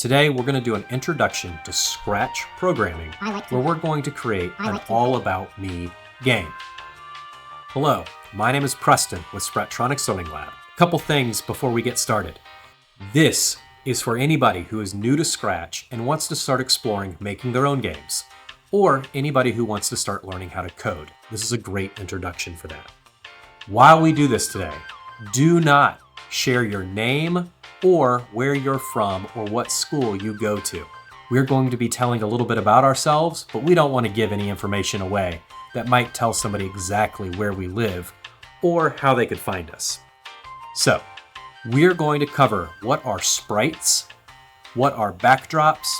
Today we're going to do an introduction to Scratch programming where we're going to create an all about me game. Hello, my name is Preston with Spritronics Learning Lab. A couple things before we get started. This is for anybody who is new to Scratch and wants to start exploring making their own games, or anybody who wants to start learning how to code. This is a great introduction for that. While we do this today, do not share your name or where you're from or what school you go to. We're going to be telling a little bit about ourselves, but we don't want to give any information away that might tell somebody exactly where we live or how they could find us. So, we're going to cover what are sprites, what are backdrops,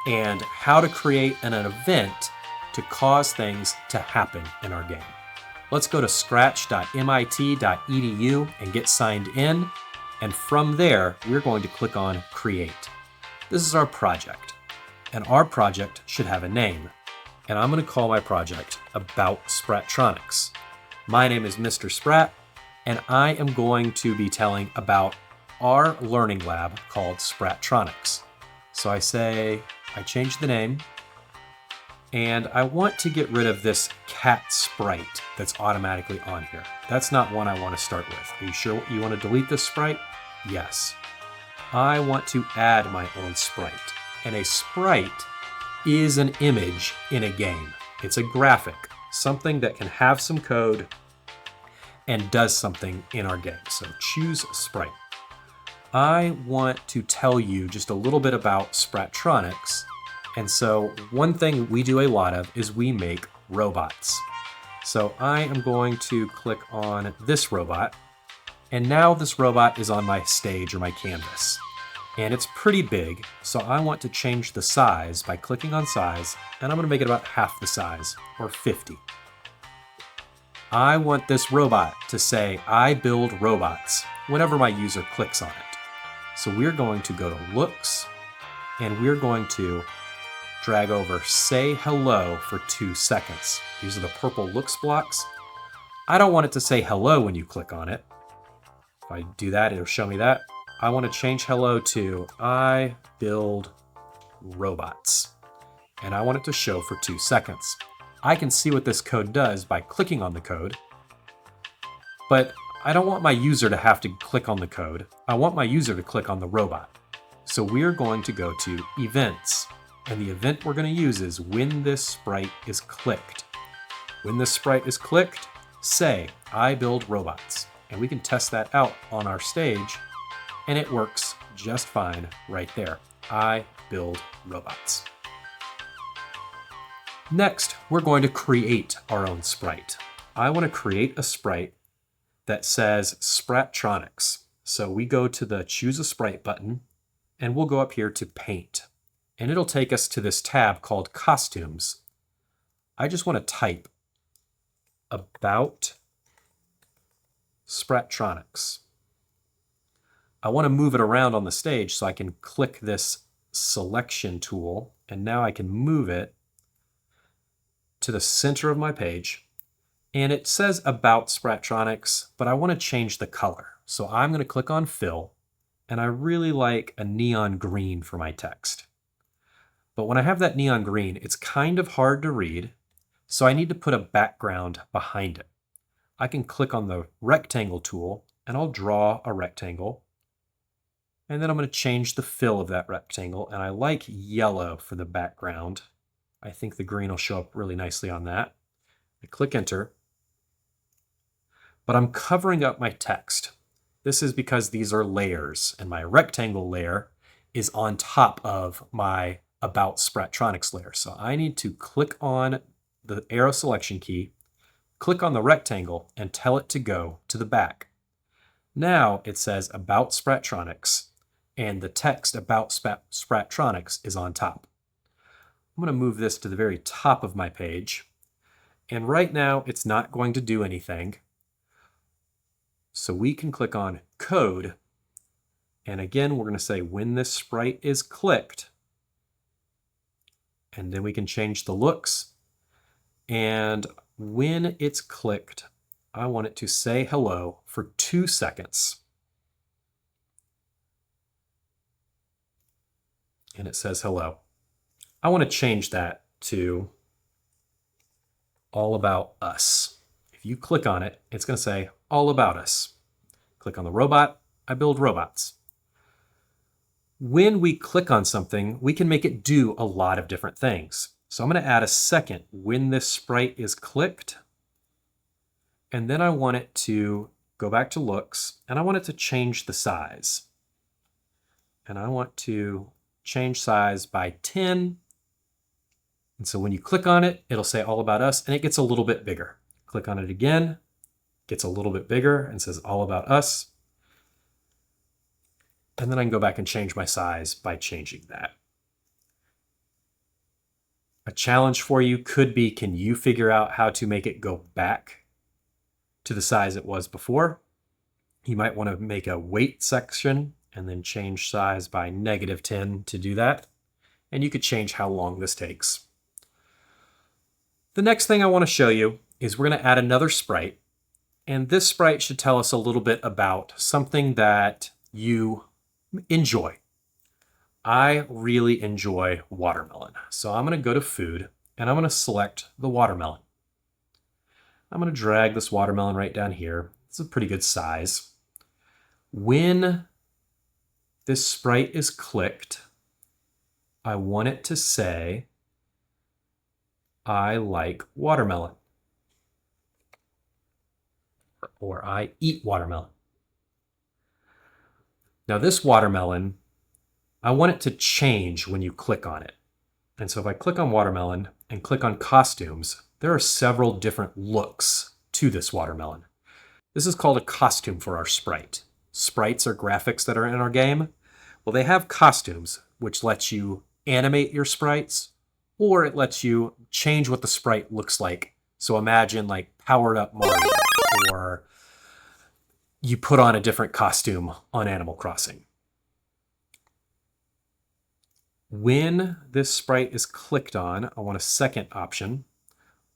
and how to create an event to cause things to happen in our game. Let's go to scratch.mit.edu and get signed in. And from there, we're going to click on Create. This is our project, and our project should have a name. And I'm going to call my project About Spritronics. My name is Mr. Sprat, and I am going to be telling about our learning lab called Spritronics. So I change the name, and I want to get rid of this cat sprite that's automatically on here. That's not one I want to start with. Are you sure you want to delete this sprite? Yes. I want to add my own sprite. And a sprite is an image in a game. It's a graphic, something that can have some code and does something in our game. So choose sprite. I want to tell you just a little bit about Spritronics. And so one thing we do a lot of is we make robots. So I am going to click on this robot, and now this robot is on my stage or my canvas. And it's pretty big, so I want to change the size by clicking on size, and I'm going to make it about half the size, or 50. I want this robot to say, I build robots, whenever my user clicks on it. So we're going to go to Looks, and we're going to drag over Say Hello for 2 seconds. These are the purple looks blocks. I don't want it to say hello when you click on it. If I do that, it'll show me that. I want to change hello to I build robots. And I want it to show for 2 seconds. I can see what this code does by clicking on the code, but I don't want my user to have to click on the code. I want my user to click on the robot. So we're going to go to Events. And the event we're going to use is when this sprite is clicked. When this sprite is clicked, say, I build robots. And we can test that out on our stage, and it works just fine right there. I build robots. Next, we're going to create our own sprite. I want to create a sprite that says Spritronics. So we go to the Choose a Sprite button, and we'll go up here to Paint. And it'll take us to this tab called Costumes. I just want to type About Spritronics. I want to move it around on the stage so I can click this selection tool, and now I can move it to the center of my page. And it says About Spritronics, but I want to change the color. So I'm going to click on Fill, and I really like a neon green for my text. But when I have that neon green, it's kind of hard to read, so I need to put a background behind it. I can click on the rectangle tool, and I'll draw a rectangle. And then I'm going to change the fill of that rectangle, and I like yellow for the background. I think the green will show up really nicely on that. I click Enter, but I'm covering up my text. This is because these are layers, and my rectangle layer is on top of my About Spritronics layer. So I need to click on the arrow selection key, click on the rectangle, and tell it to go to the back. Now it says About Spritronics, and the text About Spritronics is on top. I'm going to move this to the very top of my page, and right now it's not going to do anything. So we can click on Code, and again we're going to say when this sprite is clicked, and then we can change the looks. And when it's clicked, I want it to say hello for 2 seconds. and it says hello. I want to change that to all about us. If you click on it, it's going to say all about us. Click on the robot, I build robots. When we click on something, we can make it do a lot of different things. So I'm going to add a second when this sprite is clicked. And then I want it to go back to looks, and I want it to change the size. And I want to change size by 10. And so when you click on it, it'll say all about us, and it gets a little bit bigger. Click on it again, gets a little bit bigger and says all about us. And then I can go back and change my size by changing that. A challenge for you could be, can you figure out how to make it go back to the size it was before? You might want to make a weight section and then change size by -10 to do that. And you could change how long this takes. The next thing I want to show you is we're going to add another sprite. And this sprite should tell us a little bit about something that you enjoy. I really enjoy watermelon. So I'm going to go to food and I'm going to select the watermelon. I'm going to drag this watermelon right down here. It's a pretty good size. When this sprite is clicked, I want it to say, I like watermelon, or I eat watermelon. Now this watermelon, I want it to change when you click on it. And so if I click on watermelon and click on costumes, there are several different looks to this watermelon. This is called a costume for our sprite. Sprites are graphics that are in our game. Well, they have costumes, which lets you animate your sprites, or it lets you change what the sprite looks like. So imagine like powered up Mario, or you put on a different costume on Animal Crossing. When this sprite is clicked on, I want a second option.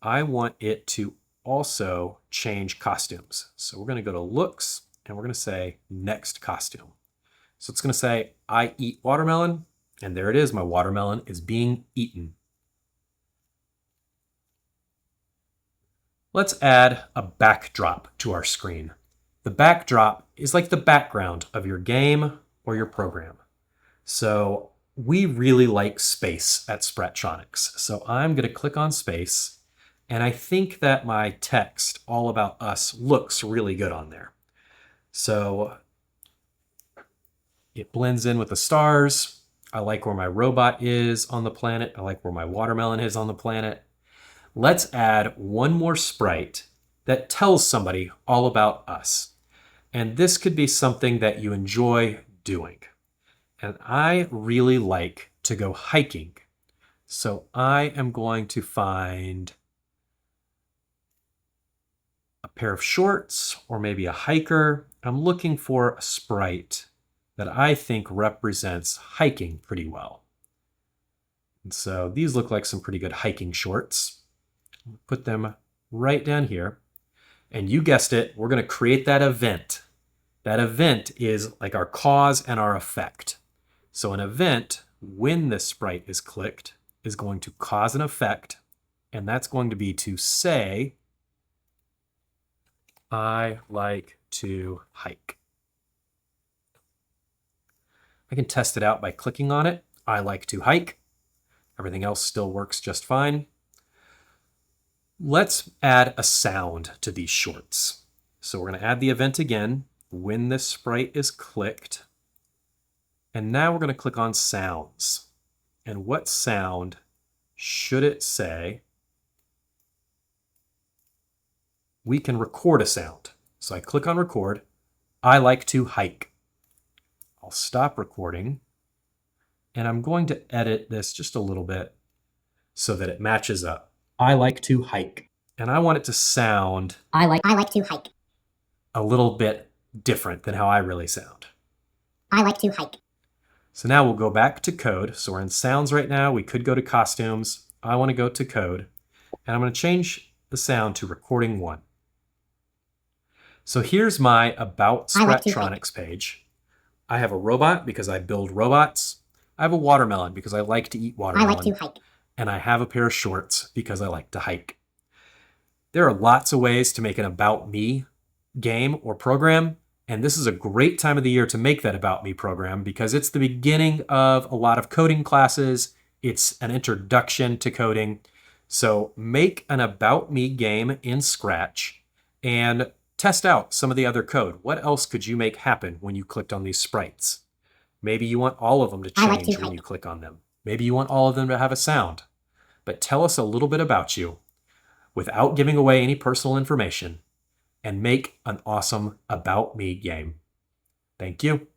I want it to also change costumes. So we're going to go to looks and we're going to say next costume. So it's going to say, I eat watermelon. And there it is. My watermelon is being eaten. Let's add a backdrop to our screen. The backdrop is like the background of your game or your program. So we really like space at Spritronics. So I'm going to click on space. And I think that my text all about us looks really good on there. So it blends in with the stars. I like where my robot is on the planet. I like where my watermelon is on the planet. Let's add one more sprite that tells somebody all about us. And this could be something that you enjoy doing. And I really like to go hiking. So I am going to find a pair of shorts or maybe a hiker. I'm looking for a sprite that I think represents hiking pretty well. And so these look like some pretty good hiking shorts. Put them right down here. And you guessed it, we're going to create that event. That event is like our cause and our effect. So an event, when this sprite is clicked, is going to cause an effect. And that's going to be to say, I like to hike. I can test it out by clicking on it. I like to hike. Everything else still works just fine. Let's add a sound to these shorts. So we're going to add the event again when this sprite is clicked. And now we're going to click on sounds. And what sound should it say? We can record a sound. So I click on record. I like to hike. I'll stop recording. And I'm going to edit this just a little bit so that it matches up. I like to hike. And I want it to sound I like to hike. a little bit different than how I really sound. I like to hike. So now we'll go back to code. So we're in sounds right now. We could go to costumes. I want to go to code. And I'm going to change the sound to recording 1. So here's my About Spritronics page. I have a robot because I build robots. I have a watermelon because I like to eat I watermelon. like to hike. And I have a pair of shorts because I like to hike. There are lots of ways to make an About Me game or program, and this is a great time of the year to make that About Me program because it's the beginning of a lot of coding classes. It's an introduction to coding. So make an About Me game in Scratch and test out some of the other code. What else could you make happen when you clicked on these sprites? Maybe you want all of them to I like change to when hike. you click on them. Maybe you want all of them to have a sound. But tell us a little bit about you without giving away any personal information and make an awesome About Me game. Thank you.